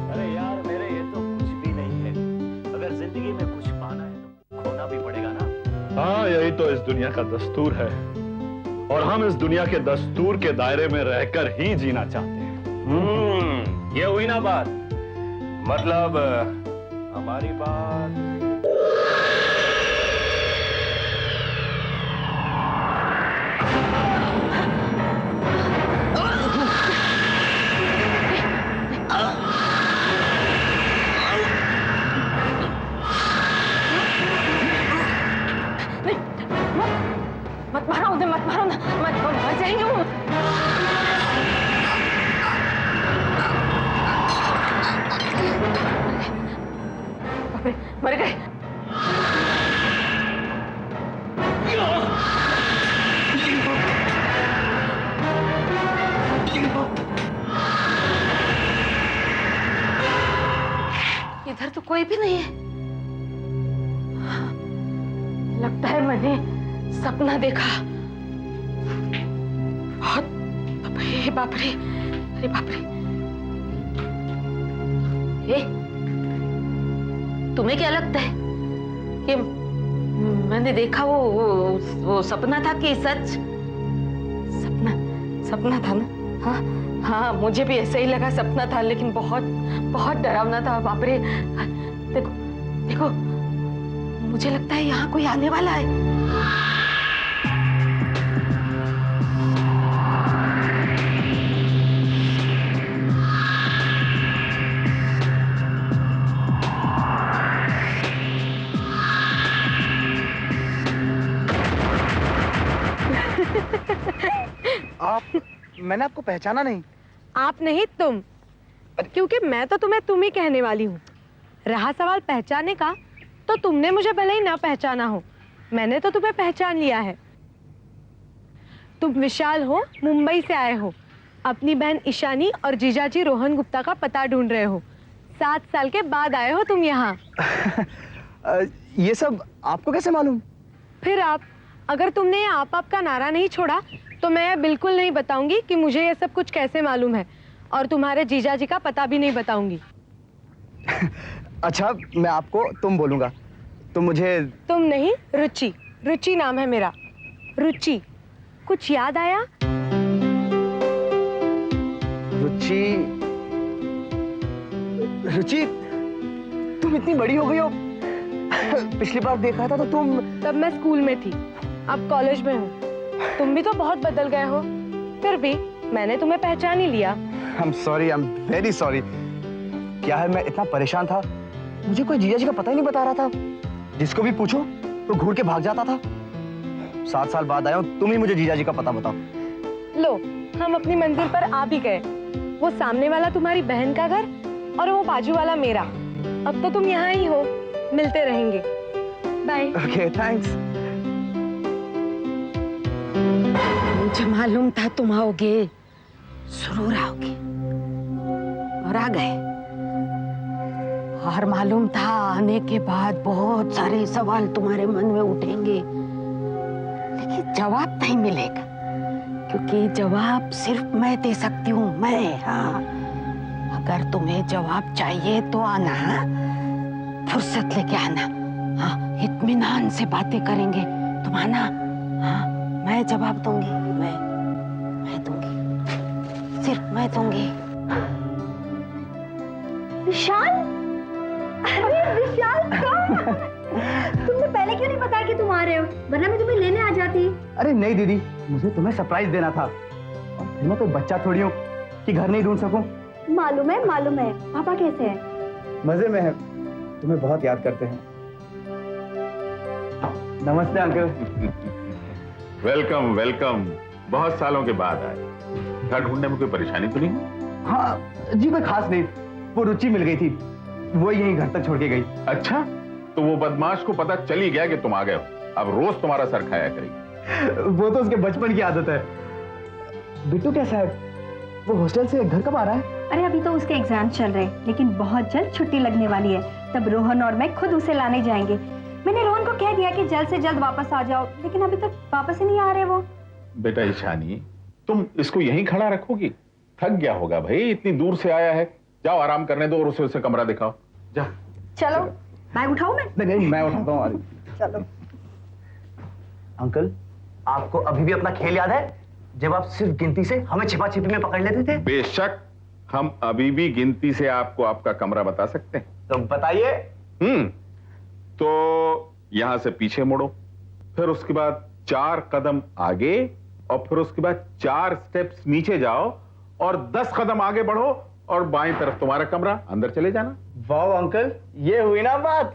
अरे यार मेरे ये तो कुछ भी नहीं है। अगर जिंदगी में कुछ पाना है तो खोना भी पड़ेगा ना। हाँ, यही तो इस दुनिया का दस्तूर है और हम इस दुनिया के दस्तूर के दायरे में रहकर ही जीना चाहते हैं। ये हुई ना बात। मतलब हमारी बात। मत मारो उधर, मत मारो ना, मर जाएंगे वो। मर गए। इधर तो कोई भी नहीं है। लगता है मैंने सपना देखा। बहुत बाप रे, अरे बाप रे। तुम्हें क्या लगता है कि मैंने देखा वो सपना था कि सच? सपना था ना? हाँ हाँ, मुझे भी ऐसा ही लगा सपना था, लेकिन बहुत बहुत डरावना था। बाप रे, देखो देखो, मुझे लगता है यहाँ कोई आने वाला है। मैंने आपको पहचाना नहीं। आप नहीं, तुम। क्योंकि मैं तो तुम्हें तुम ही कहने वाली हूँ। रहा सवाल पहचाने का, तो तुमने मुझे भले ही ना पहचाना हो, मैंने तो तुम्हें पहचान लिया है। तुम विशाल हो, मुंबई से आए हो। अपनी बहन ईशानी और जीजाजी रोहन गुप्ता का पता ढूंढ रहे हो। 7 साल के बाद आए हो तुम यहाँ। ये सब आपको कैसे मालूम? फिर अगर तुमने ये आप का नारा नहीं छोड़ा तो मैं बिल्कुल नहीं बताऊंगी कि मुझे ये सब कुछ कैसे मालूम है, और तुम्हारे जीजाजी का पता भी नहीं बताऊंगी। अच्छा, मैं आपको तुम बोलूंगा। तुम मुझे तुम नहीं, रुचि। रुचि नाम है मेरा। रुचि, कुछ याद आया? रुचि, तुम इतनी बड़ी हो गई हो। पिछली बार देखा था तो तुम... तब मैं स्कूल में थी, अब कॉलेज में हूँ। तुम भी तो बहुत बदल गए हो, फिर भी मैंने तुम्हें पहचान ही लिया। I'm sorry, I'm very sorry। क्या है, मैं इतना परेशान था, मुझे कोई जीजा जी का पता ही नहीं बता रहा था। जिसको भी पूछो तो घूर के भाग जाता था। 7 साल बाद आया हूँ, तुम ही मुझे जीजा जी का पता बताओ। लो, हम अपनी मंजिल पर आ भी गए। वो सामने वाला तुम्हारी बहन का घर और वो बाजू वाला मेरा। अब तो तुम यहाँ ही हो, मिलते रहेंगे। बाय। Okay, thanks. मुझे मालूम था तुम आओगे, जरूर आओगे, और आ गए। और मालूम था आने के बाद बहुत सारे सवाल तुम्हारे मन में उठेंगे, लेकिन जवाब नहीं मिलेगा, क्योंकि जवाब सिर्फ मैं दे सकती हूँ, मैं। हाँ, अगर तुम्हें जवाब चाहिए तो आना, फुर्सत लेके आना। हाँ, इत्मीनान से बातें करेंगे, तुम आना। हाँ, मैं जवाब दूंगी, मैं दूंगी, सिर्फ मैं दूंगी। विशाल, अरे विशाल कब? तुमने पहले क्यों नहीं बताया कि तुम आ रहे हो? वरना मैं तुम्हें लेने आ जाती। अरे नहीं दीदी, मुझे तुम्हें सरप्राइज देना था, और मैं कोई बच्चा थोड़ी हूँ कि घर नहीं ढूंढ सकूं। मालूम है। पापा कैसे हैं? मजे में है, तुम्हें बहुत याद करते हैं। नमस्ते अंकल। वेलकम वेलकम, बहुत सालों के बाद आए। घर ढूंढने में कोई परेशानी तो नहीं? हाँ जी, कोई खास नहीं, वो रुचि मिल गई थी, वो यहीं घर तक छोड़ के गई। अच्छा, तो वो बदमाश को पता चल ही गया कि तुम आ गए हो, अब रोज तुम्हारा सर खाया करेगी। वो तो उसके बचपन की आदत है। बिट्टू कैसा है? वो हॉस्टल से घर कब आ रहा है? अरे अभी तो उसके एग्जाम चल रहे हैं, लेकिन बहुत जल्द छुट्टी लगने वाली है, तब रोहन और मैं खुद उसे लाने जाएंगे। मैंने रोहन को कह दिया कि जल्द से जल्द वापस आ जाओ, लेकिन अभी तक वापस ही नहीं आ रहे वो। बेटा ईशानी, तुम इसको यहीं खड़ा रखोगी? थक गया होगा भाई, इतनी दूर से आया है। जाओ आराम करने दो और उसे कमरा दिखाओ। जा। चलो बैग उठाऊं मैं? नहीं, मैं उठाता हूँ आदि। चलो। अंकल, आपको अभी भी अपना खेल याद है जब आप सिर्फ गिनती से हमें छिपा छिपी में पकड़ लेते थे? बेशक, हम अभी भी गिनती से आपको आपका कमरा बता सकते हैं। तो बताइए। तो यहां से पीछे मुड़ो, फिर उसके बाद 4 कदम आगे, और फिर उसके बाद 4 स्टेप्स नीचे जाओ और 10 कदम आगे बढ़ो और बाएं तरफ तुम्हारा कमरा, अंदर चले जाना। वाह अंकल, ये हुई ना बात।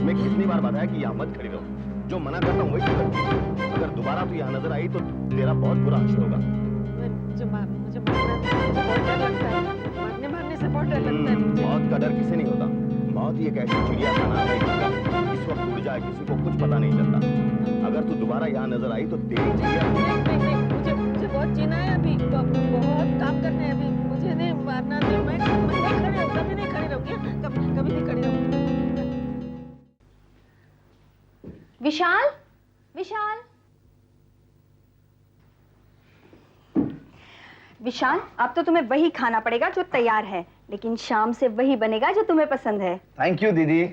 मैं कितनी बार बताया कि यहाँ मत खड़ी रहो, जो मना करता हूँ वही करती हूँ। अगर दोबारा तू यहाँ नजर आई तो तेरा बहुत बुरा हश्र होगा। मुझे मारने से बहुत डर लगता है। मौत का डर किसे नहीं होता। मौत ही एक ऐसी चिड़िया का नाम है जिसका किस वक्त उड़ जाए किसी को कुछ पता नहीं चलता। अगर तू दोबारा यहाँ नजर आई तो तेरी चिड़िया। मुझे बहुत जीना है अभी, बहुत काम करना है अभी। मुझे नहीं मारना, मैं नहीं खड़ी रहूँ, कभी नहीं खड़ी रहूँगी, कभी नहीं खड़ी रहूँगी। विशाल, विशाल, विशाल, अब तो तुम्हें वही खाना पड़ेगा जो तैयार है, लेकिन शाम से वही बनेगा जो तुम्हें पसंद है। थैंक यू दीदी।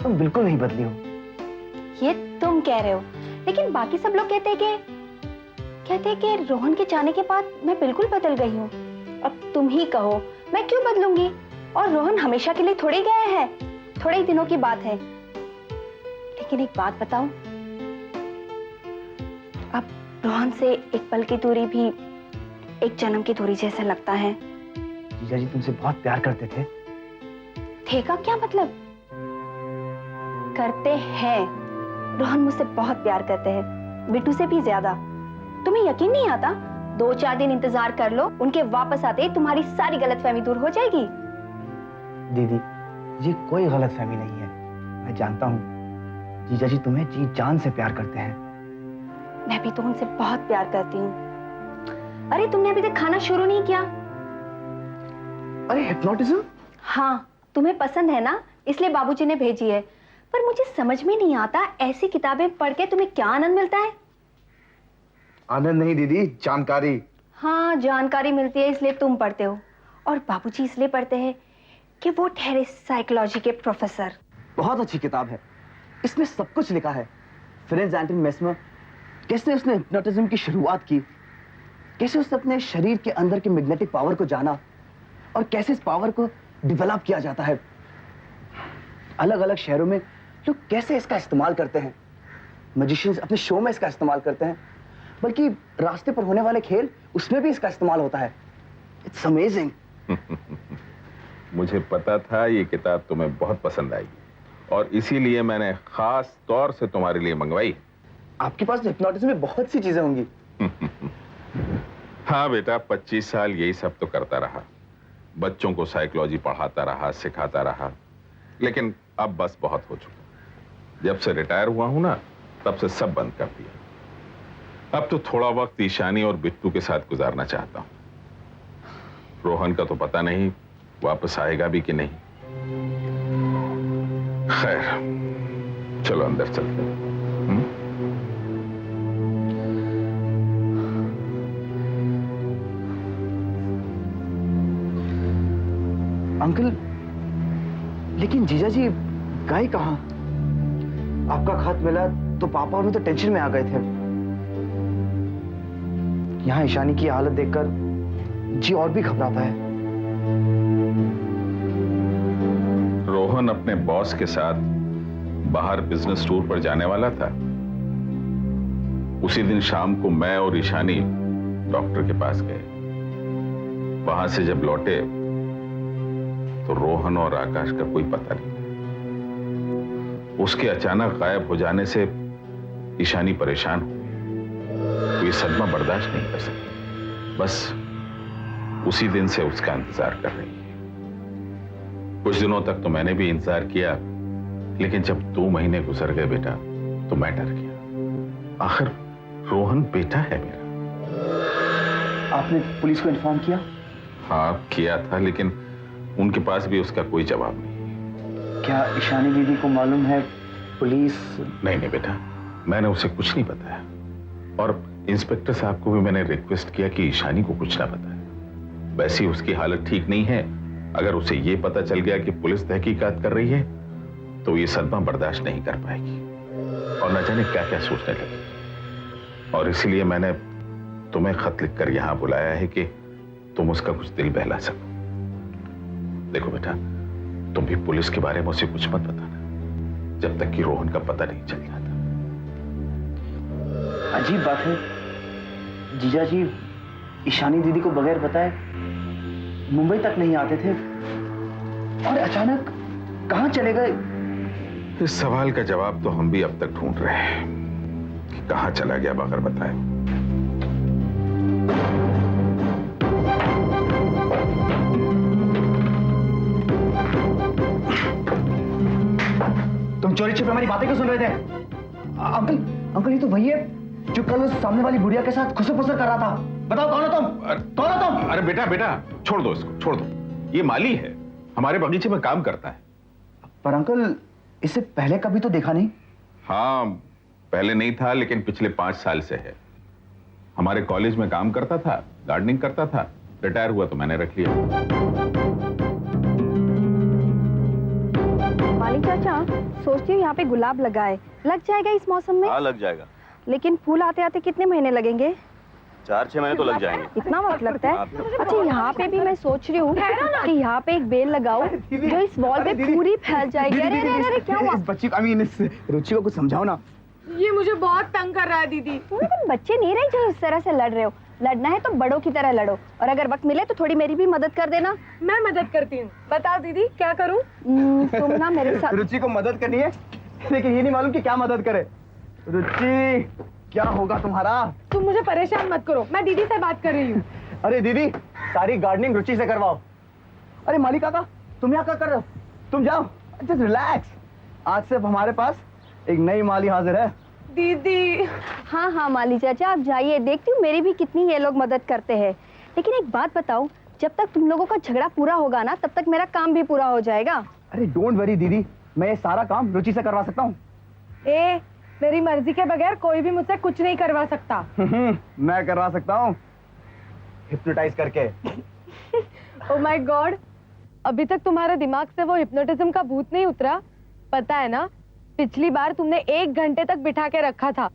तुम बिल्कुल नहीं बदली हो। ये तुम कह रहे हो, लेकिन बाकी सब लोग कहते हैं कि रोहन के जाने के बाद मैं बिल्कुल बदल गई हूँ। अब तुम ही कहो, मैं क्यों बदलूंगी? और रोहन हमेशा के लिए थोड़े गया है, थोड़े ही दिनों की बात है। लेकिन एक बात बताऊं, अब रोहन से एक पल की दूरी भी एक जन्म की दूरी जैसा लगता है। जीजा जी तुमसे बहुत प्यार करते थे। थे का क्या मतलब? करते हैं। रोहन मुझसे बहुत प्यार करते हैं, बिट्टू से भी ज्यादा। तुम्हें यकीन नहीं आता? 2-4 दिन इंतजार कर लो, उनके वापस आते ही तुम्हारी सारी गलतफहमी दूर हो जाएगी। दीदी, ये कोई गलतफहमी नहीं है। मैं जानता हूँ जीजा जी तुम्हें जी जान से प्यार करते हैं। मैं भी तो उनसे बहुत प्यार करती हूँ। अरे तुमने अभी तक खाना शुरू नहीं किया? अरे हिप्नोटिज्म? हाँ, तुम्हें पसंद है ना, इसलिए बाबूजी ने भेजी है। पर मुझे समझ में नहीं आता, ऐसी किताबें पढ़ के तुम्हें क्या आनंद मिलता है? आनंद नहीं दीदी, जानकारी। हाँ, जानकारी मिलती है इसलिए तुम पढ़ते हो, और बाबूजी इसलिए पढ़ते हैं कि वो ठहरे साइकोलॉजी के प्रोफेसर। बहुत अच्छी किताब है, इसमें सब कुछ लिखा है। फ्रेंज एंटन मेस्मर कैसे उसने हिप्नोटिज्म की शुरुआत की, कैसे उसने अपने शरीर के अंदर के मैग्नेटिक पावर को जाना, और कैसे इस पावर को डेवलप किया जाता है। अलग अलग शहरों में लोग कैसे इसका इस्तेमाल करते हैं। मैजिशियंस अपने शो में इसका इस्तेमाल करते हैं, बल्कि रास्ते पर होने वाले खेल उसमें भी इसका इस्तेमाल होता है। It's amazing. मुझे पता था ये किताब तुम्हें बहुत पसंद आएगी, और इसीलिए मैंने खास तौर से तुम्हारे लिए मंगवाई। आपके पास हिप्नोटिज्म में बहुत सी चीजें होंगी। हाँ बेटा, 25 साल यही सब तो करता रहा। बच्चों को साइकोलॉजी पढ़ाता रहा, सिखाता रहा, लेकिन अब बस बहुत हो चुका। जब से रिटायर हुआ हूं ना, तब से सब बंद कर दिया। अब तो थोड़ा वक्त ईशानी और बिट्टू के साथ गुजारना चाहता हूं। रोहन का तो पता नहीं वापस आएगा भी कि नहीं। खैर, चलो अंदर चलते हैं। अंकल, लेकिन जीजा जी गए कहाँ? आपका खत मिला तो पापा और तो टेंशन में आ गए थे। यहाँ ईशानी की हालत देखकर जी और भी घबराता है। रोहन अपने बॉस के साथ बाहर बिजनेस टूर पर जाने वाला था। उसी दिन शाम को मैं और ईशानी डॉक्टर के पास गए। वहां से जब लौटे तो रोहन और आकाश का कोई पता नहीं। उसके अचानक गायब हो जाने से ईशानी परेशान हो गई। वो ये सदमा बर्दाश्त नहीं कर सकती, बस उसी दिन से उसका इंतजार कर रही है। कुछ दिनों तक तो मैंने भी इंतजार किया, लेकिन जब 2 महीने गुजर गए बेटा, तो मैं डर गया। आखिर रोहन बेटा है मेरा। आपने पुलिस को इन्फॉर्म किया? हाँ किया था, लेकिन उनके पास भी उसका कोई जवाब नहीं। क्या ईशानी दीदी को मालूम है पुलिस? नहीं बेटा, मैंने उसे कुछ नहीं बताया, और इंस्पेक्टर साहब को भी मैंने रिक्वेस्ट किया कि ईशानी को कुछ ना बताए। वैसे ही उसकी हालत ठीक नहीं है, अगर उसे ये पता चल गया कि पुलिस तहकीकात कर रही है तो ये सदमा बर्दाश्त नहीं कर पाएगी और न जाने क्या क्या सोचने लगेगी। और इसीलिए मैंने तुम्हें खत लिखकर यहां बुलाया है कि तुम उसका कुछ दिल बहला सको। देखो बेटा, तुम भी पुलिस के बारे में उसे कुछ मत बताना जब तक कि रोहन का पता नहीं चल जाता। अजीब बात है, जीजा जी ईशानी दीदी को बगैर बताए मुंबई तक नहीं आते थे और अचानक कहां चले गए? इस सवाल का जवाब तो हम भी अब तक ढूंढ रहे हैं कि कहां चला गया बगैर बताए। तुम चोरी छिपे हमारी बातें क्यों सुन रहे थे? अंकल अंकल, ये तो वही है जो कल उस सामने वाली बुढ़िया के साथ खुसर फुसर कर रहा था। बताओ कौन हो तुम? कौन हो तुम? अरे बेटा छोड़ दो इसको, छोड़ दो। ये माली है, हमारे बगीचे में काम करता है। पर अंकल, इससे पहले कभी तो देखा नहीं। हाँ, पहले नहीं था, लेकिन पिछले 5 साल से है। हमारे कॉलेज में काम करता था, गार्डनिंग करता था, रिटायर हुआ तो मैंने रख लिया। माली चाचा, सोचती हूँ यहाँ पे गुलाब लगाए, लग जाएगा इस मौसम में? हाँ लग जाएगा। लेकिन फूल आते आते कितने महीने लगेंगे? 4-6 महीने तो लग जाएंगे। इतना वक्त लगता है? अच्छा, यहाँ पे भी मैं सोच रही हूँ कि यहाँ पे एक बेल लगाऊं जो इस वॉल पे पूरी फैल जाएगी। अरे अरे अरे, क्या हुआ? इस बच्ची को, इस रुचि को कुछ समझाओ ना। ये मुझे बहुत तंग कर रहा है दीदी। तुम बच्चे नहीं रहे जो इस तरह से लड़ रहे हो। लड़ना है तो बड़ों की तरह लड़ो, और अगर वक्त मिले तो थोड़ी मेरी भी मदद कर देना। मैं मदद करती हूँ, बताओ दीदी क्या करूँ? तुम ना मेरे साथ। रुचि को मदद करनी है, लेकिन ये नहीं मालूम कि क्या मदद करे। रुचि, क्या होगा तुम्हारा? तुम मुझे परेशान मत करो, मैं दीदी से बात कर रही हूँ। अरे दीदी, सारी गार्डनिंग रुचि से करवाओ। अरे माली काका, तुम यहाँ क्या कर रहे हो? तुम जाओ, जस्ट रिलैक्स। आज से हमारे पास एक नई माली हाजिर है। दीदी। हाँ हाँ माली चाचा, आप जाइए, देखती हूँ मेरी भी कितनी ये लोग मदद करते हैं। लेकिन एक बात बताओ, जब तक तुम लोगों का झगड़ा पूरा होगा ना, तब तक मेरा काम भी पूरा हो जाएगा। अरे डोंट वरी दीदी, मैं ये सारा काम रुचि से करवा सकता हूँ। मेरी मर्जी के बगैर कोई भी मुझसे कुछ नहीं करवा सकता। मैं करवा सकता हूँ, हिप्नोटाइज करके। ओह माय गॉड, अभी तक तुम्हारे दिमाग से वो हिप्नोटिज्म का भूत नहीं उतरा? पता है ना, पिछली बार तुमने 1 घंटे तक बिठा के रखा था।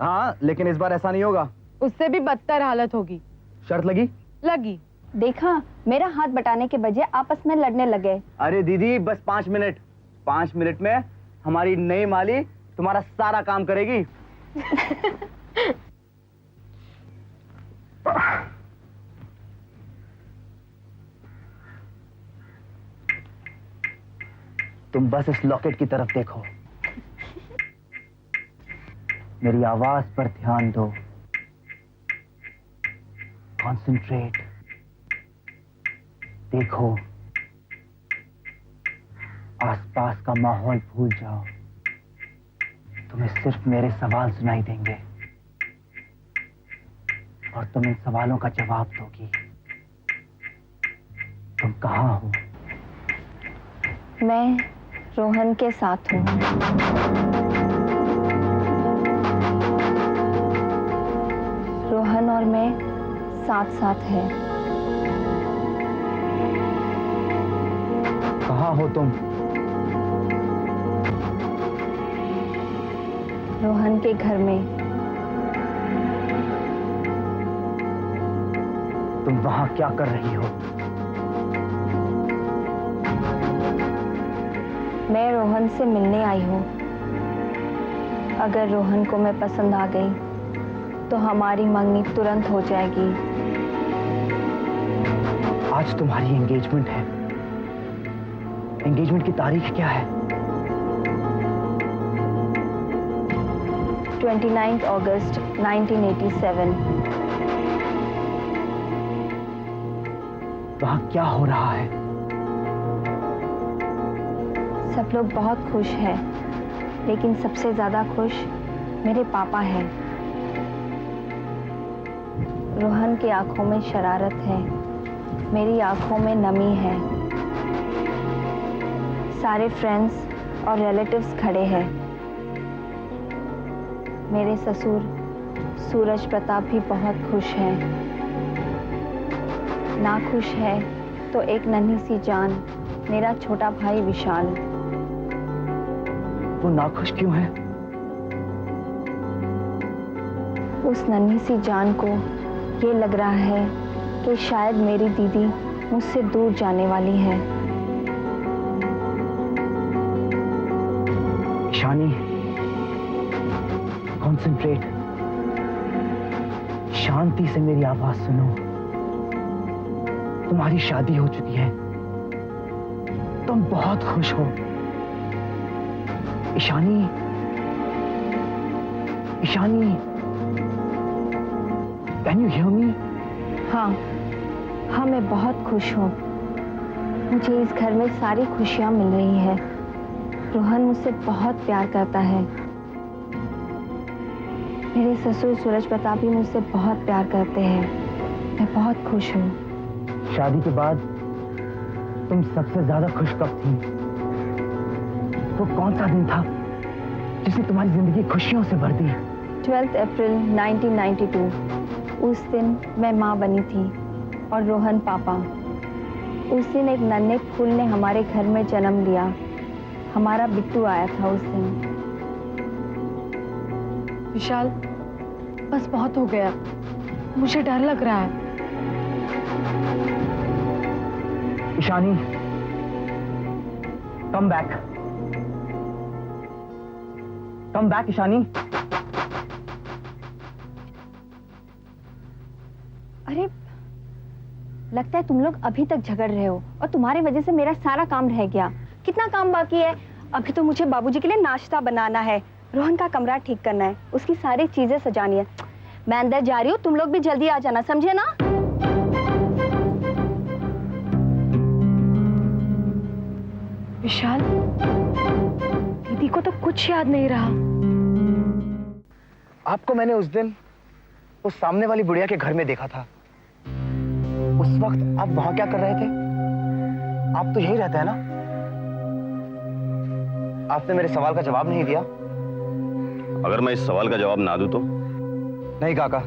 हाँ, लेकिन इस बार ऐसा नहीं होगा। उससे भी बदतर हालत होगी। शर्त लगी? लगी। देखा, मेरा हाथ बटाने के बजाय आपस में लड़ने लगे। अरे दीदी, बस 5 मिनट। 5 मिनट में हमारी नई माली तुम्हारा सारा काम करेगी। तुम बस इस लॉकेट की तरफ देखो, मेरी आवाज पर ध्यान दो, कॉन्सेंट्रेट। देखो, आसपास का माहौल भूल जाओ, तुम्हें सिर्फ मेरे सवाल सुनाई देंगे और तुम इन सवालों का जवाब दोगी। तुम कहाँ हो? मैं रोहन के साथ हूँ। रोहन और मैं साथ साथ हैं। कहाँ हो तुम? रोहन के घर में। तुम वहां क्या कर रही हो? मैं रोहन से मिलने आई हूँ। अगर रोहन को मैं पसंद आ गई तो हमारी मंगनी तुरंत हो जाएगी। आज तुम्हारी एंगेजमेंट है। एंगेजमेंट की तारीख क्या है? 29 अगस्त 1987। वहाँ क्या हो रहा है? सब लोग बहुत खुश हैं, लेकिन सबसे ज्यादा खुश मेरे पापा हैं। रोहन की आंखों में शरारत है, मेरी आंखों में नमी है। सारे फ्रेंड्स और रिलेटिव्स खड़े हैं। मेरे ससुर सूरज प्रताप भी बहुत खुश हैं। ना खुश है तो एक नन्ही सी जान, मेरा छोटा भाई विशाल। वो नाखुश क्यों है? उस नन्ही सी जान को ये लग रहा है कि शायद मेरी दीदी मुझसे दूर जाने वाली है। ईशानी, कॉन्सेंट्रेट, शांति से मेरी आवाज सुनो। तुम्हारी शादी हो चुकी है, तुम बहुत खुश हो। Ishani, Ishani, can you hear me? हाँ, मैं बहुत खुश हूँ। मुझे इस घर में सारी खुशियाँ मिल रही है। रोहन मुझसे बहुत प्यार करता है। मेरे ससुर सूरज प्रताप भी मुझसे बहुत प्यार करते हैं। मैं बहुत खुश हूँ। शादी के बाद तुम सबसे ज्यादा खुश कब थी? वो कौन सा दिन था जिसने तुम्हारी जिंदगी खुशियों से भर दी? 12 अप्रैल 1992। उस दिन मैं माँ बनी थी और रोहन पापा। उस दिन एक नन्हे फूल ने हमारे घर में जन्म लिया। हमारा बिट्टू आया था उस दिन। विशाल, बस बहुत हो गया, मुझे डर लग रहा है। Ishani, come back, come back Ishani. अरे, लगता है तुम लोग अभी तक झगड़ रहे हो और तुम्हारी वजह से मेरा सारा काम रह गया। कितना काम बाकी है? अभी तो मुझे बाबूजी के लिए नाश्ता बनाना है, रोहन का कमरा ठीक करना है, उसकी सारी चीजें सजानी है। मैं अंदर जा रही हूँ, तुम लोग भी जल्दी आ जाना, समझे ना? विशाल, दीदी को तो कुछ याद नहीं रहा। आपको मैंने उस दिन उस सामने वाली बुढ़िया के घर में देखा था। उस वक्त आप वहां क्या कर रहे थे? आप तो यहीं रहते हैं ना? आपने मेरे सवाल का जवाब नहीं दिया। अगर मैं इस सवाल का जवाब ना दूं तो? नहीं काका,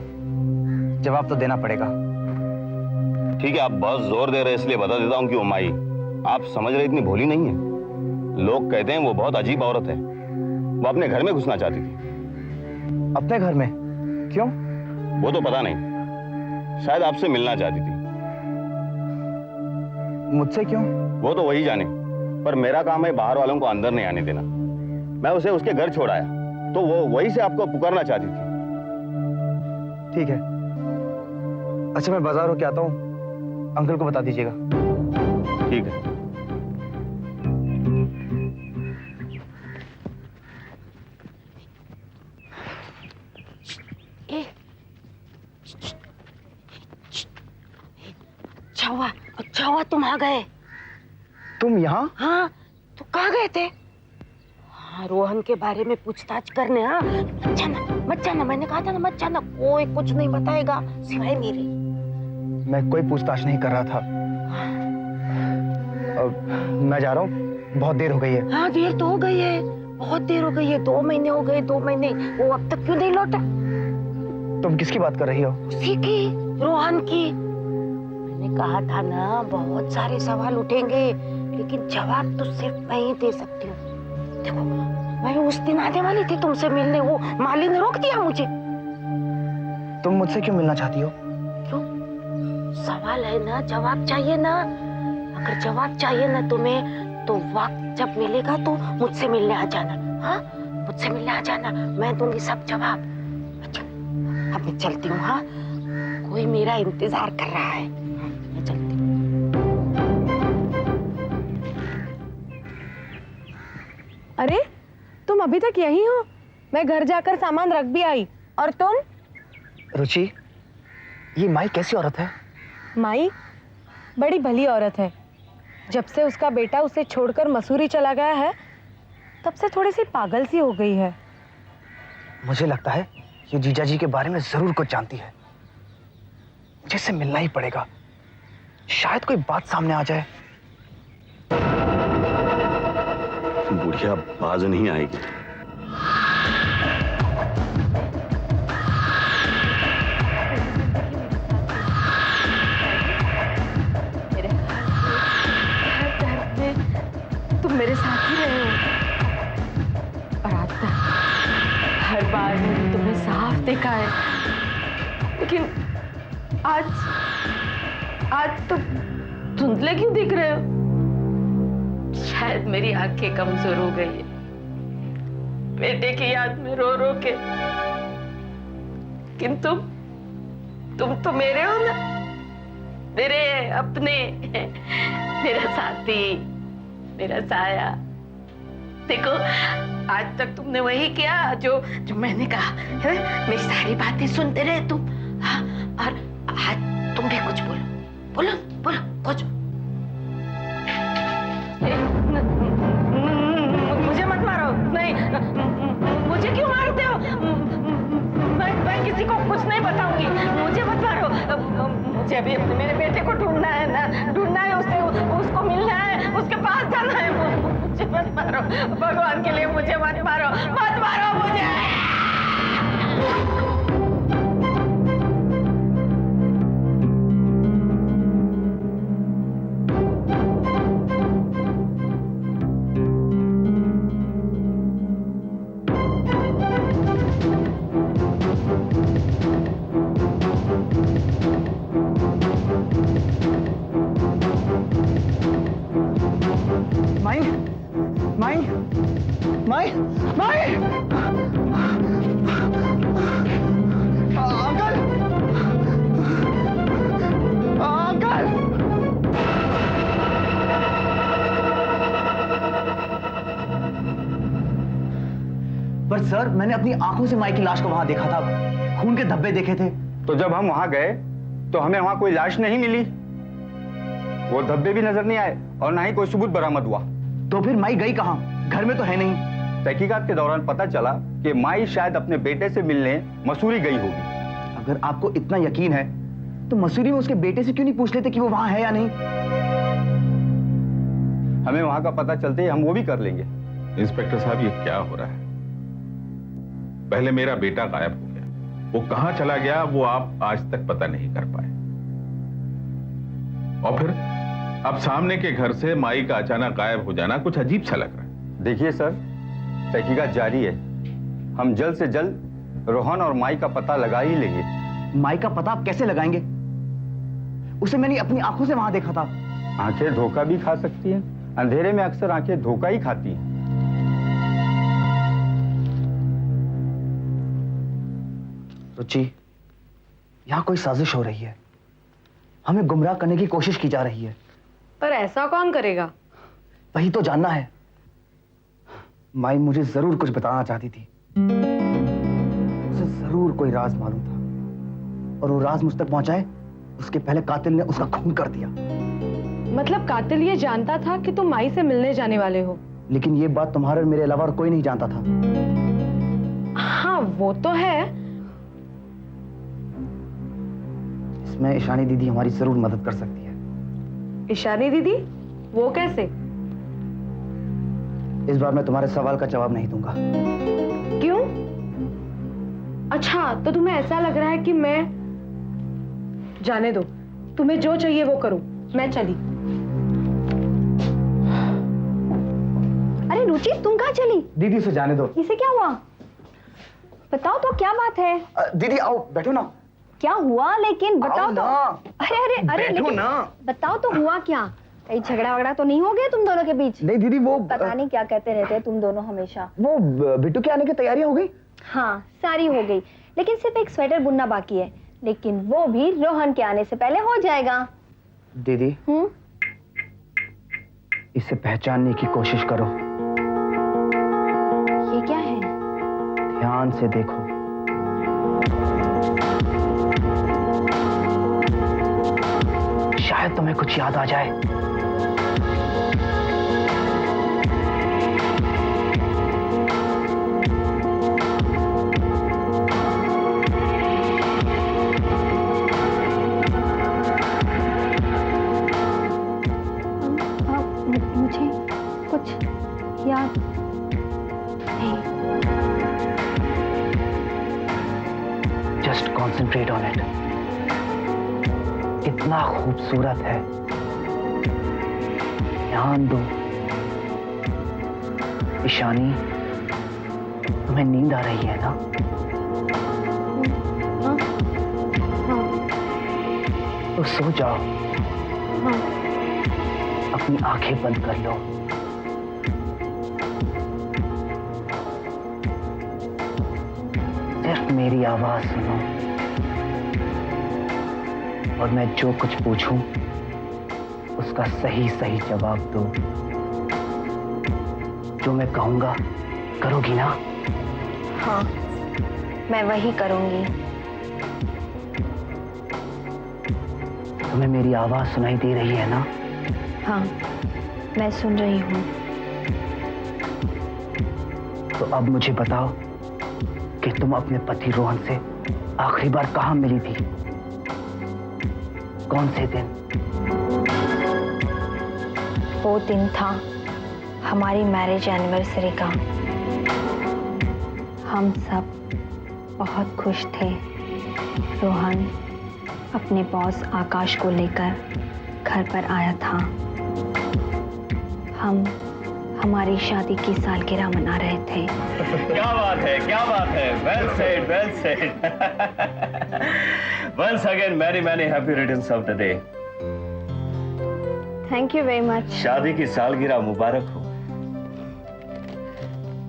जवाब तो देना पड़ेगा। ठीक है, आप बहुत जोर दे रहे हैं इसलिए बता देता हूं कि वो माई, आप समझ रहे इतनी भोली नहीं है। लोग कहते हैं वो बहुत अजीब औरत है। वो अपने घर में घुसना चाहती थी। अपने घर में? क्यों? वो तो पता नहीं, शायद आपसे मिलना चाहती थी। मुझसे क्यों? वो तो वही जाने, पर मेरा काम है बाहर वालों को अंदर नहीं आने देना। मैं उसे उसके घर छोड़ आया तो वो वहीं से आपको पुकारना चाहती थी। ठीक है, अच्छा मैं बाजार होके आता हूँ, अंकल को बता दीजिएगा। ठीक है। छवा, छवा, तुम आ गए। तुम यहाँ? हाँ, तो कहाँ गए थे? हाँ, रोहन के बारे में पूछताछ करने। हाँ, मत जाना, मैंने कहा था ना मत जाना। कोई कुछ नहीं बताएगा सिवाय मेरे। मैं कोई पूछताछ नहीं कर रहा था। मैं जा रहा हूँ, बहुत देर हो गई है। हाँ, देर तो हो गई है, बहुत देर हो गई है। 2 महीने हो गए, 2 महीने। वो अब तक क्यों नहीं लौटा? तुम किसकी बात कर रही हो? उसी की, रोहन की। मैंने कहा था ना बहुत सारे सवाल उठेंगे, लेकिन जवाब तो सिर्फ मैं ही दे सकती हूँ। देखो, मैं उस दिन आने वाली थी तुमसे मिलने, वो माली ने रोक दिया मुझे। तुम मुझसे क्यों मिलना चाहती हो? क्यों? सवाल है ना, जवाब चाहिए ना। अगर जवाब चाहिए ना तुम्हें, तो वक्त जब मिलेगा तो मुझसे मिलने आ जाना। हाँ, मुझसे मिलने आ जाना, मैं दूंगी सब जवाब। अच्छा, अब मैं चलती हूँ। हाँ, कोई मेरा इंतजार कर रहा है। हाँ, मैं चलती हूँ। अरे, तुम अभी तक यहीं हो? मैं घर जाकर सामान रख भी आई। और तुम? रुचि, ये माई कैसी औरत है? माई बड़ी भली औरत है। जब से उसका बेटा उसे छोड़कर मसूरी चला गया है, तब से थोड़ी सी पागल सी हो गई है। मुझे लगता है ये जीजा जी के बारे में जरूर कुछ जानती है। मुझे इससे मिलना ही पड़ेगा, शायद कोई बात सामने आ जाए। बुढ़िया बाज नहीं आएगी। मेरे हर दर्द में तुम मेरे साथ ही रहे हो। और आज तक हर बार मैंने तुम्हें साफ देखा है, लेकिन आज तो धुंधले क्यों दिख रहे हो? शायद मेरी आंखें कमजोर हो गई है बेटे की याद में रो रो के। किंतु तुम तो मेरे हो ना, मेरे अपने, मेरा साथी, मेरा साया। देखो आज तक तुमने वही किया जो मैंने कहा है? मेरी सारी बातें सुनते रहे तुम। हाँ, और आज तुम भी कुछ बोलो बोलो बोलो कुछ। मुझे मत मारो। नहीं, मुझे क्यों मारते हो? मैं किसी को कुछ नहीं बताऊंगी। मुझे मत मारो। मुझे अभी अपने मेरे बेटे को ढूंढना है ना, ढूंढना है उसे, उसको मिलना है, उसके पास जाना है। मुझे मत मारो, भगवान के लिए मुझे मत मारो, मत मारो मुझे। माई, माई, माई, माई! अंकल! अंकल! पर सर, मैंने अपनी आंखों से माई की लाश को वहां देखा था, खून के धब्बे देखे थे। तो जब हम वहां गए तो हमें वहां कोई लाश नहीं मिली, वो धब्बे भी नजर नहीं आए और ना ही कोई सबूत बरामद हुआ। तो फिर माई गई कहां? घर में तो है नहीं। तहकीकात के दौरान पता चला कि माई शायद अपने बेटे से मिलने मसूरी गई होगी। अगर आपको इतना यकीन है तो मसूरी में उसके बेटे से क्यों नहीं पूछ लेते कि वो वहां है या नहीं? हमें वहां का पता चलते ही हम वो भी कर लेंगे। इंस्पेक्टर साहब, ये क्या हो रहा है? पहले मेरा बेटा गायब हो गया, वो कहां चला गया वो आप आज तक पता नहीं कर पाए, और फिर अब सामने के घर से माई का अचानक गायब हो जाना कुछ अजीब सा लग रहा है। देखिए सर, तहकीकात जारी है, हम जल्द से जल्द रोहन और माई का पता लगा ही लेंगे। माई का पता आप कैसे लगाएंगे? उसे मैंने अपनी आंखों से वहां देखा था। आंखें धोखा भी खा सकती हैं, अंधेरे में अक्सर आंखें धोखा ही खाती हैं। रुचि, यहां कोई साजिश हो रही है, हमें गुमराह करने की कोशिश की जा रही है। पर ऐसा कौन करेगा? वही तो जानना है। माई मुझे जरूर कुछ बताना चाहती थी, उसे जरूर कोई राज मालूम था, और वो राज मुझ तक पहुंचाए उसके पहले कातिल ने उसका खून कर दिया। मतलब कातिल ये जानता था कि तुम माई से मिलने जाने वाले हो? लेकिन ये बात तुम्हारे और मेरे अलावा और कोई नहीं जानता था। हाँ वो तो है। इसमें ईशानी दीदी हमारी जरूर मदद कर सकती है। ईशानी दीदी? वो कैसे? इस बार मैं तुम्हारे सवाल का जवाब नहीं दूंगा। क्यों? अच्छा, तो तुम्हें ऐसा लग रहा है कि मैं... जाने दो, तुम्हें जो चाहिए वो करूं, मैं चली। अरे रुचि, तुम कहाँ चली? दीदी उसे जाने दो। इसे क्या हुआ? बताओ तो, क्या बात है? दीदी आओ, बैठो ना। क्या हुआ लेकिन बताओ तो। अरे अरे अरे, बैठो लेकिन ना। बताओ तो, हुआ क्या? कहीं झगड़ा वगड़ा तो नहीं हो गया तुम दोनों के बीच? नहीं दीदी, वो पता नहीं क्या कहते रहते हैं तुम दोनों हमेशा। वो बिट्टू के आने की तैयारियां हो गई? हाँ, सारी हो गई, लेकिन सिर्फ एक स्वेटर बुनना बाकी है, लेकिन वो भी रोहन के आने से पहले हो जाएगा। दीदी, इसे पहचानने की कोशिश करो। ये क्या है? ध्यान से देखो। शायद तुम्हें कुछ याद आ जाए। मुझे कुछ याद नहीं। Just concentrate on it. इतना खूबसूरत है, ध्यान दो। ईशानी, तुम्हें नींद आ रही है ना? हाँ हाँ तो सो जाओ। हाँ। अपनी आंखें बंद कर लो। सिर्फ मेरी आवाज सुनो और मैं जो कुछ पूछूं उसका सही सही जवाब दो। जो मैं कहूंगा करोगी ना? हाँ, मैं वही करूंगी। तुम्हें मेरी आवाज सुनाई दे रही है ना? हाँ, मैं सुन रही हूँ। तो अब मुझे बताओ कि तुम अपने पति रोहन से आखिरी बार कहां मिली थी? कौन से दिन? वो दिन था हमारी मैरिज एनिवर्सरी का। हम सब बहुत खुश थे। रोहन अपने बॉस आकाश को लेकर घर पर आया था। हम हमारी शादी की सालगिरह मना रहे थे। क्या बात है, क्या बात है। Well said, well said. Once again many many happy returns of the day. Thank you very much. शादी की सालगिरह मुबारक हो।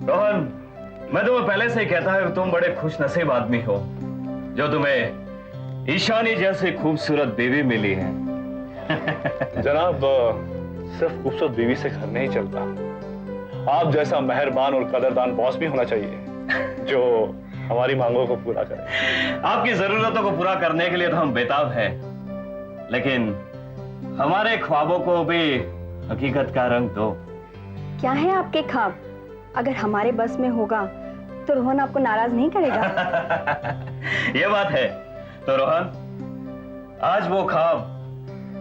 रोहन, मैं तुम्हें पहले से ही कहता है कि तुम बड़े खुश नसीब आदमी हो जो तुम्हें ईशानी जैसी खूबसूरत बीवी मिली है। जनाब, सिर्फ खूबसूरत बीवी से घर नहीं चलता। आप जैसा मेहरबान और कदरदान बॉस भी होना चाहिए जो हमारी मांगों को पूरा करे। आपकी जरूरतों को पूरा करने के लिए तो हम बेताब हैं, लेकिन हमारे ख्वाबों को भी हकीकत का रंग दो। क्या है आपके ख्वाब? अगर हमारे बस में होगा तो रोहन आपको नाराज नहीं करेगा। ये बात है तो रोहन, आज वो ख्वाब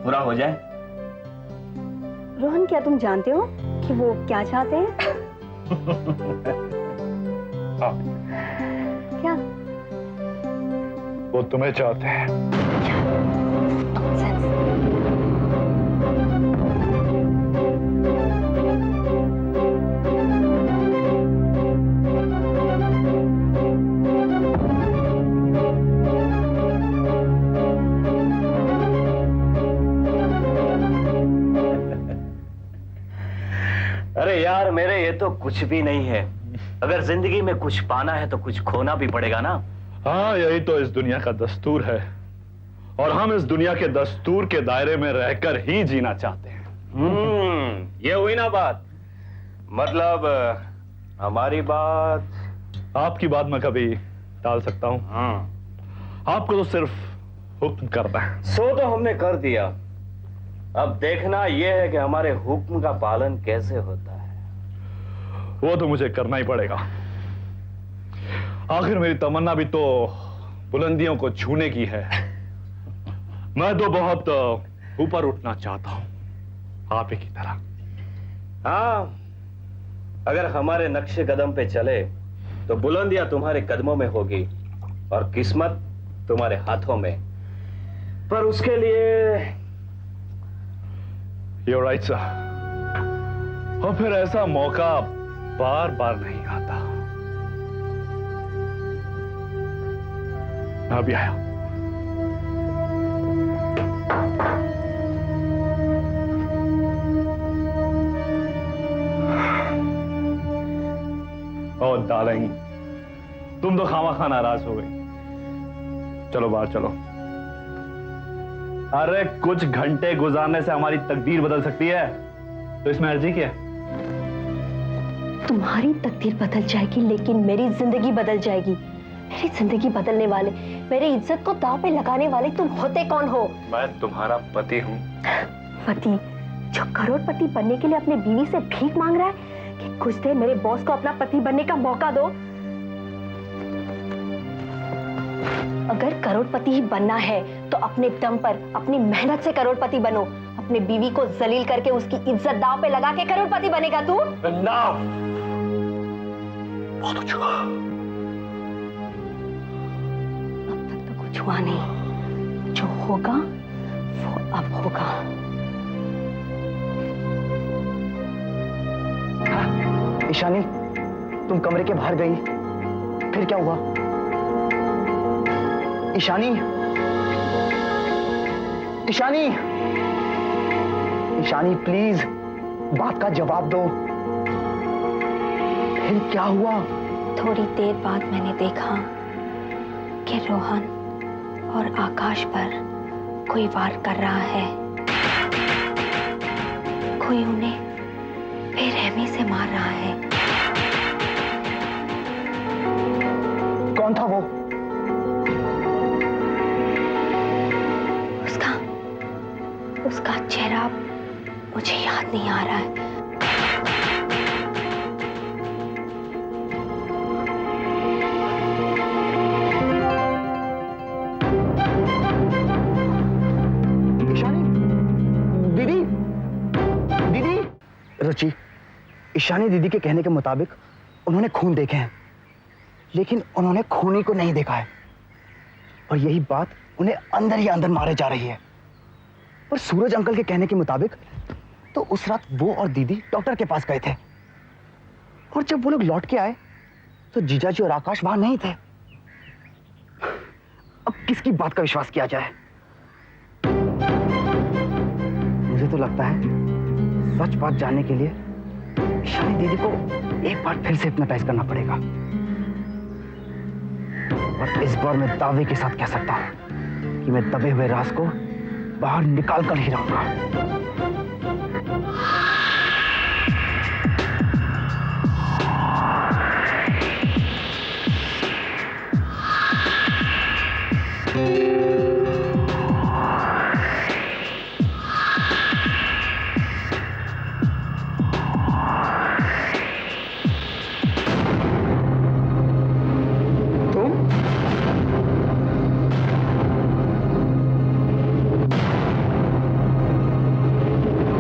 पूरा हो जाए। रोहन, क्या तुम जानते हो कि वो क्या चाहते हैं? हाँ, क्या? वो तुम्हें चाहते हैं। अरे यार मेरे, ये तो कुछ भी नहीं है। अगर जिंदगी में कुछ पाना है तो कुछ खोना भी पड़ेगा ना। हाँ, यही तो इस दुनिया का दस्तूर है और हम इस दुनिया के दस्तूर के दायरे में रहकर ही जीना चाहते हैं। ये हुई ना बात। मतलब हमारी बात। आपकी बात मैं कभी टाल सकता हूँ? आपको तो सिर्फ हुक्म करना है। सो तो हमने कर दिया, अब देखना यह है कि हमारे हुक्म का पालन कैसे होता है। वो तो मुझे करना ही पड़ेगा। आखिर मेरी तमन्ना भी तो बुलंदियों को छूने की है। मैं तो बहुत ऊपर उठना चाहता हूं, आप ही की तरह। हाँ, अगर हमारे नक्शे कदम पे चले तो बुलंदियां तुम्हारे कदमों में होगी और किस्मत तुम्हारे हाथों में। पर उसके लिए You're right, सर। और फिर ऐसा मौका बार बार नहीं आता। मैं अभी आया। और डार्लिंग, तुम तो खामा नाराज हो गई। चलो बाहर चलो। अरे कुछ घंटे गुजारने से हमारी तकदीर बदल सकती है, तो इसमें अर्जी क्या है? तुम्हारी तकदीर बदल जाएगी, लेकिन मेरी जिंदगी बदल जाएगी। मेरी जिंदगी बदलने वाले, मेरी इज्जत को दांव पे लगाने वाले तुम होते कौन हो? मैं तुम्हारा पति हूँ। पति जो करोड़पति बनने के लिए अपने बीवी से भीख मांग रहा है कि कुछ देर मेरे बॉस को अपना पति बनने का मौका दो। अगर करोड़पति ही बनना है तो अपने दम पर, अपनी मेहनत से करोड़पति बनो। अपने बीवी को जलील करके उसकी इज्जत दांव पे लगा के करोड़पति बनेगा तू? बहुत कुछ हुआ। अब तक तो कुछ हुआ नहीं, जो होगा वो अब होगा। ईशानी, तुम कमरे के बाहर गई, फिर क्या हुआ? ईशानी, ईशानी, ईशानी प्लीज बात का जवाब दो। फिर क्या हुआ? थोड़ी देर बाद मैंने देखा कि रोहन और आकाश पर कोई वार कर रहा है। कोई उन्हें बेरहमी से मार रहा है। कौन था वो? उसका चेहरा मुझे याद नहीं आ रहा है। ईशानी, दीदी, दीदी। रुचि, ईशानी दीदी के कहने के मुताबिक उन्होंने खून देखे हैं, लेकिन उन्होंने खूनी को नहीं देखा है, और यही बात उन्हें अंदर ही अंदर मारे जा रही है। पर सूरज अंकल के कहने के मुताबिक तो उस रात वो और दीदी डॉक्टर के पास गए थे, और जब वो लोग लौट के आए तो जीजाजी और आकाश वहां नहीं थे। अब किसकी बात का विश्वास किया जाए? मुझे तो लगता है सच बात जानने के लिए ईशानी दीदी को एक बार फिर से हिप्नोटाइज करना पड़ेगा, और इस बार मैं दावे के साथ कह सकता हूं कि मैं दबे हुए राज को बाहर निकाल कर ही रहूंगा।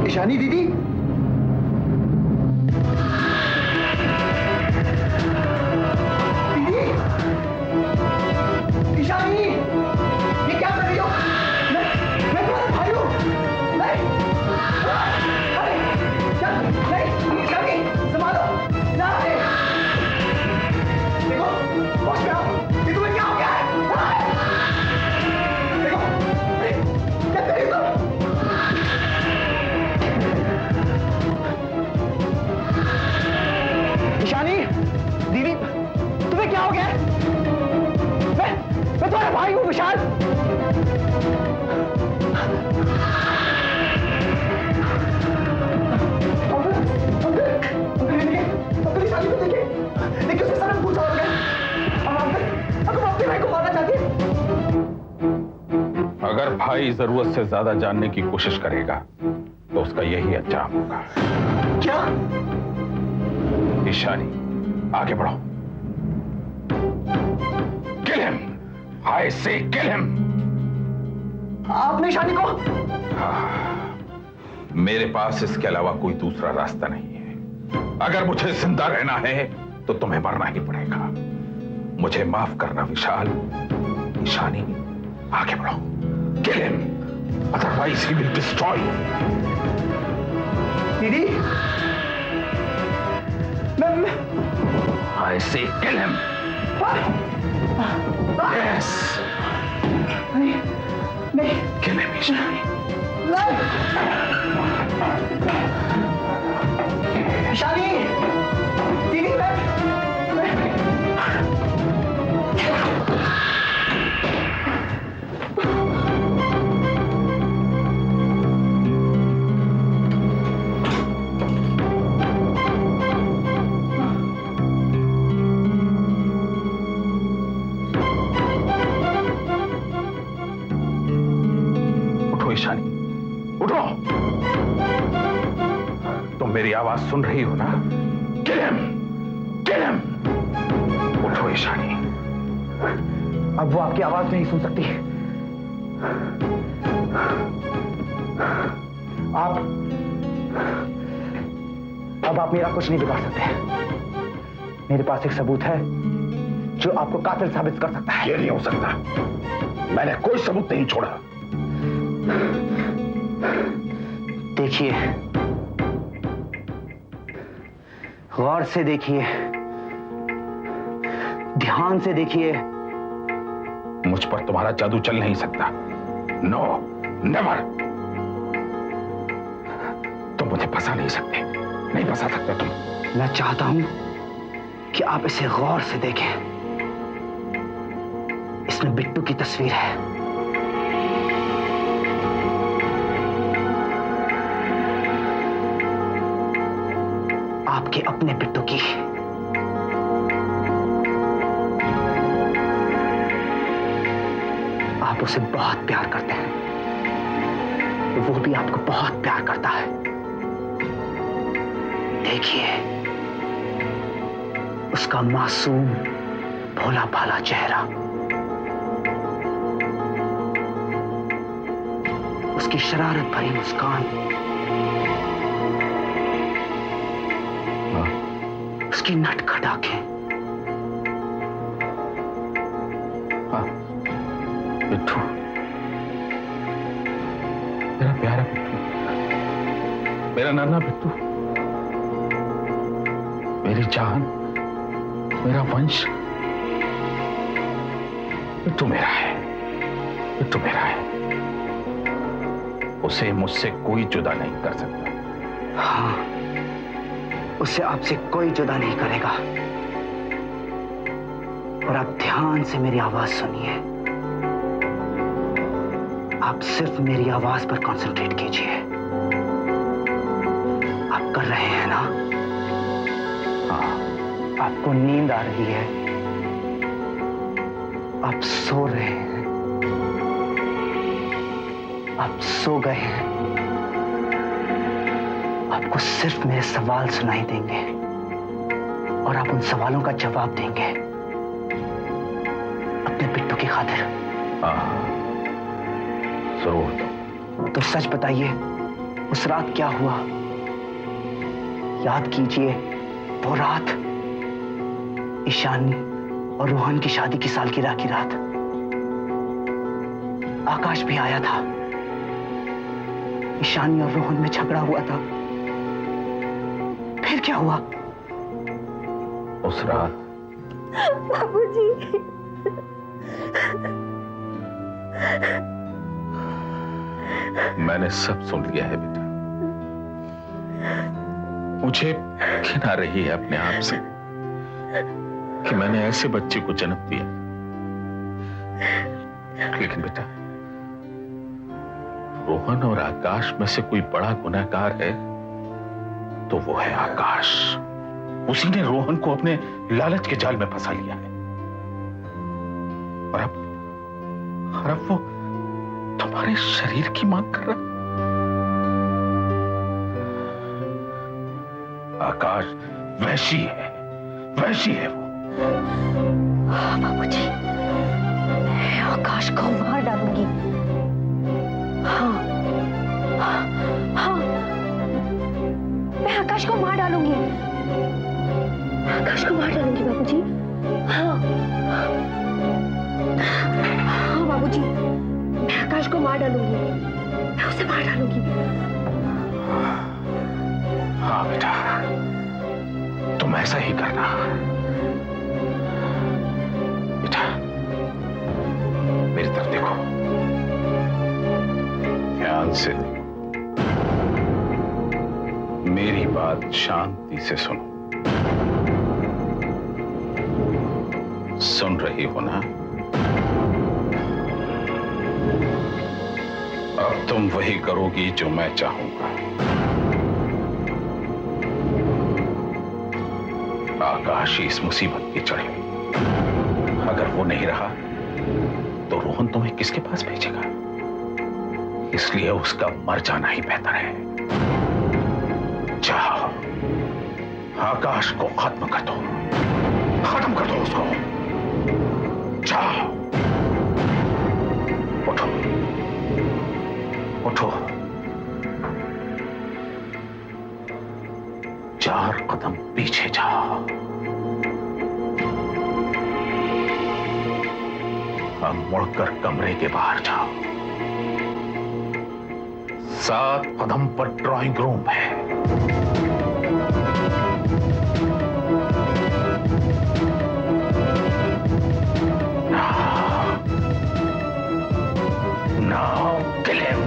ईशानी दीदी, दीदी, ईशानी, ये क्या कर रही हो? मैं तुम्हारा भाई हूँ। नहीं, अरे, नहीं, ईशानी, संभालो, ना, देखो, होश में आओ, ये तुम्हें क्या हो गया है? देखो, क्या कर रही हो तुम? ईशानी दीदी, तुम्हें क्या हो गया? मैं तुम्हारा भाई हूँ विशाल। ईशानी को देखिए, उसके सर में पूछा हो गया। अब अपने भाई को मारना चाहती है। अगर भाई जरूरत से ज्यादा जानने की कोशिश करेगा तो उसका यही अंजाम होगा। क्या? ईशानी, आगे बढ़ो। किल हिम, आई से किल हिम। आपने ईशानी को? मेरे पास इसके अलावा कोई दूसरा रास्ता नहीं है। अगर मुझे जिंदा रहना है तो तुम्हें मरना ही पड़ेगा। मुझे माफ करना विशाल। ईशानी, आगे बढ़ो। Kill him, otherwise he will destroy you. दीदी, I say kill him. Yes. नहीं, Kill him, Ishani. ईशानी, दीदी, आवाज सुन रही हो ना? Kill him! Kill him! उठो ईशानी। अब वो आपकी आवाज नहीं सुन सकती। अब आप मेरा कुछ नहीं बिगाड़ सकते। मेरे पास एक सबूत है जो आपको कातिल साबित कर सकता है। ये नहीं हो सकता। मैंने कोई सबूत नहीं छोड़ा। देखिए, गौर से देखिए, ध्यान से देखिए। मुझ पर तुम्हारा जादू चल नहीं सकता। No, never. तुम मुझे फंसा नहीं सकते, नहीं फंसा सकते तुम। मैं चाहता हूं कि आप इसे गौर से देखें। इसमें बिट्टू की तस्वीर है। आपके अपने बिट्टू की। आप उसे बहुत प्यार करते हैं, वो भी आपको बहुत प्यार करता है। देखिए, उसका मासूम भोला भाला चेहरा, उसकी शरारत भरी मुस्कान, उसकी नटखट आंखें। बिट्टू, मेरा प्यारा बिट्टू, मेरा नाना बिट्टू, मेरी जान, मेरा वंश। बिट्टू मेरा है, बिट्टू मेरा है। उसे मुझसे कोई जुदा नहीं कर सकता। हाँ, उसे आपसे कोई जुदा नहीं करेगा। और आप ध्यान से मेरी आवाज सुनिए। आप सिर्फ मेरी आवाज पर कंसंट्रेट कीजिए। आप कर रहे हैं ना? हाँ, आपको नींद आ रही है, आप सो रहे हैं, आप सो गए हैं। आपको सिर्फ मेरे सवाल सुनाई देंगे और आप उन सवालों का जवाब देंगे अपने बिट्टू की खातिर। जरूर। तो सच बताइए, उस रात क्या हुआ? याद कीजिए, वो रात ईशानी और रोहन की शादी की सालगिरह की रात। आकाश भी आया था। ईशानी और रोहन में झगड़ा हुआ था। फिर क्या हुआ? उस रात बाबूजी, मैंने सब सुन लिया है बेटा। मुझे घिन आ रही है अपने आप से कि मैंने ऐसे बच्चे को जन्म दिया। लेकिन बेटा, रोहन और आकाश में से कोई बड़ा गुनहगार है तो वो है आकाश। उसी ने रोहन को अपने लालच के जाल में फंसा लिया है। और अब वो तुम्हारे शरीर की मांग कर रहा। आकाश वैशी है, वैशी है वो। बाबूजी, मैं आकाश को मार डालूंगी। हाँ, हाँ, मैं आकाश को मार डालूंगी। आकाश को मार डालूंगी बाबूजी। हाँ, हाँ बाबूजी, मैं आकाश को मार डालूंगी। मैं उसे मार डालूंगी। हाँ बेटा, तुम ऐसा ही करना। बेटा, मेरी तरफ देखो, ध्यान से देखो, मेरी बात शांति से सुनो। सुन रही हो ना? अब तुम वही करोगी जो मैं चाहूंगा। आकाश इस मुसीबत की चढ़े। अगर वो नहीं रहा तो रोहन तुम्हें किसके पास भेजेगा? इसलिए उसका मर जाना ही बेहतर है। जाओ। आकाश को खत्म कर दो, खत्म कर दो उसको। जाओ, उठो, उठो, 4 कदम पीछे जाओ। अब मुड़कर कमरे के बाहर जाओ। 7 कदम पर ड्राइंग रूम है। Now kill him.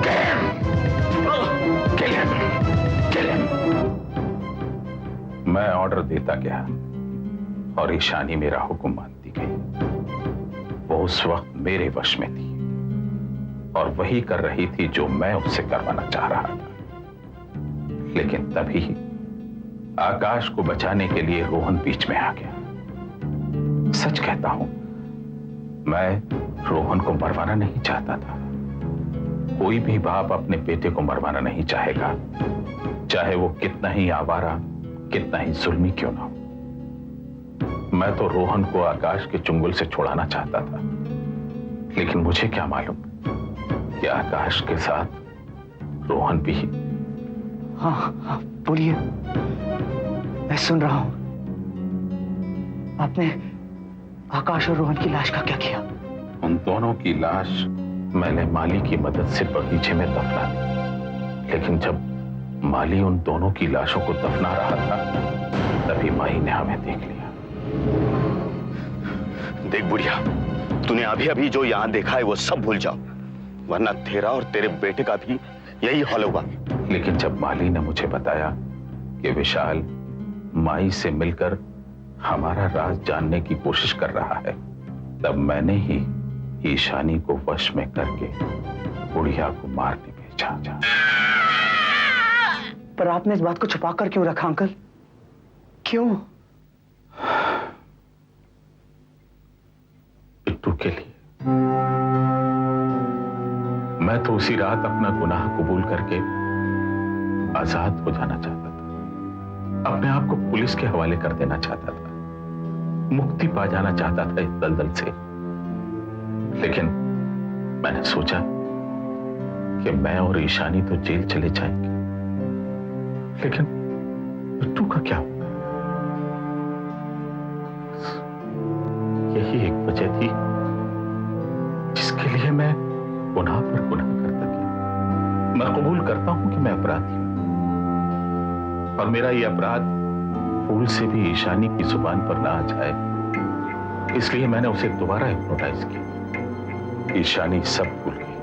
Kill him. Kill him. Kill him. मैं ऑर्डर देता गया और ईशानी मेरा हुक्म मानती गई। वो उस वक्त मेरे वश में थी और वही कर रही थी जो मैं उससे करवाना चाह रहा था। लेकिन तभी आकाश को बचाने के लिए रोहन बीच में आ गया। सच कहता हूं, मैं रोहन को मरवाना नहीं चाहता था। कोई भी बाप अपने बेटे को मरवाना नहीं चाहेगा, चाहे वो कितना ही आवारा, कितना ही जुल्मी क्यों ना हो। मैं तो रोहन को आकाश के चुंगल से छुड़ाना चाहता था, लेकिन मुझे क्या मालूम कि आकाश के साथ रोहन भी। हाँ हाँ, बोलिए, मैं सुन रहा हूं। आपने आकाश और रोहन की लाश का क्या किया? उन दोनों की लाश मैंने माली की मदद से बगीचे में दफना दी। लेकिन जब माली उन दोनों की लाशों को दफना रहा था, तभी माई ने हमें देख लिया। देख बुढ़िया, तूने अभी अभी जो यहां देखा है वो सब भूल जाओ, वरना तेरा और तेरे बेटे का भी यही हाल होगा। लेकिन जब माली ने मुझे बताया कि विशाल माई से मिलकर हमारा राज जानने की कोशिश कर रहा है, तब मैंने ही ईशानी को वश में करके बुढ़िया को मारने भेजा। पर आपने इस बात को छुपा कर क्यों रखा अंकल? क्यों? बिट्टू के लिए। मैं तो उसी रात अपना गुनाह कबूल करके आजाद हो जाना चाहता था। अपने आप को पुलिस के हवाले कर देना चाहता था, मुक्ति पा जाना चाहता था इस दलदल से। लेकिन मैंने सोचा कि मैं और ईशानी तो जेल चले जाएंगे, लेकिन बिट्टू का क्या होगा? यही एक वजह थी जिसके लिए मैं गुनाह पर गुनाह करता गया। मैं कबूल करता हूं कि मैं अपराधी हूं, और मेरा यह अपराध फूल से भी ईशानी की जुबान पर ना आ जाए, इसलिए मैंने उसे दोबारा हिप्नोटाइज किया। ईशानी सब भूल गई।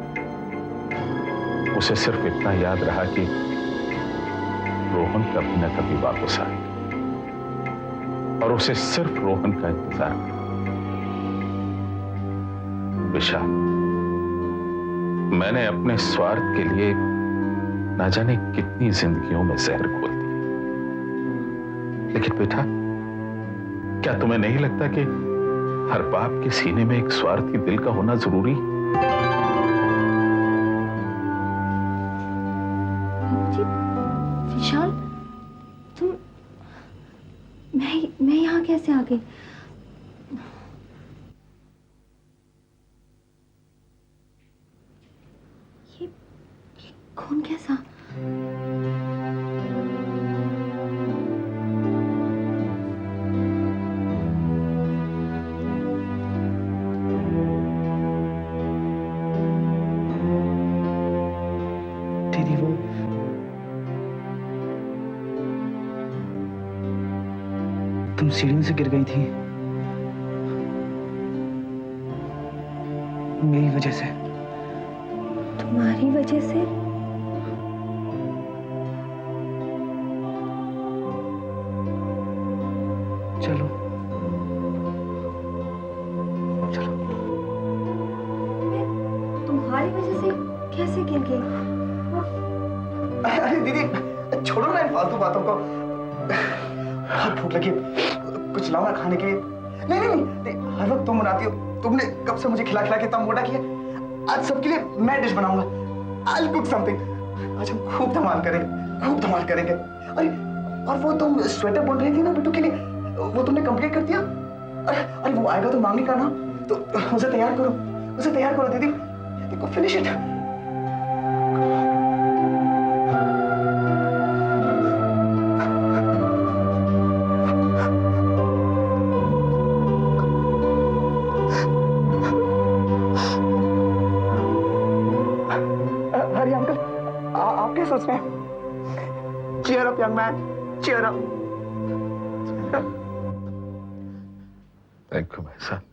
उसे सिर्फ इतना याद रहा कि रोहन कभी न कभी वापस आएगा, और उसे सिर्फ रोहन का इंतजार था। विशाल, मैंने अपने स्वार्थ के लिए ना जाने कितनी जिंदगियों में जहर घोल दिया। लेकिन बेटा, क्या तुम्हें नहीं लगता कि हर बाप के सीने में एक स्वार्थी दिल का होना जरूरी? बाबूजी, विशाल, तुम, मैं यहाँ कैसे आ गई? ये खून कैसा? दीदी, वो तुम सीढ़ियों से गिर गई थी मेरी वजह से। तुम्हारी वजह से? चलो चलो। तुम्हारी वजह से कैसे गिर गई? अरे दीदी, छोड़ो ना इन फालतू बातों को। बहुत भूख लगी, कुछ लाओ ना खाने के लिए। नहीं नहीं नहीं, हर वक्त तुम बनाती हो। तुमने कब से मुझे खिला खिला के इतना मोटा किया। आज सबके लिए मैं डिश बनाऊंगा। I'll cook something। आज हम खूब धमाल करेंगे, खूब धमाल करेंगे। अरे और वो तुम स्वेटर बुन रही थी ना बिट्टू के लिए, वो तुमने कंप्लीट कर दिया? अरे अरे वो आएगा तो मांगने का ना, तो उसे तैयार करो दीदी, देखो फिनिश इट। अरे अंकल आप क्या सोच रहे हैं? Cheer up, young man. Cheer up. Thank you भाई साहब।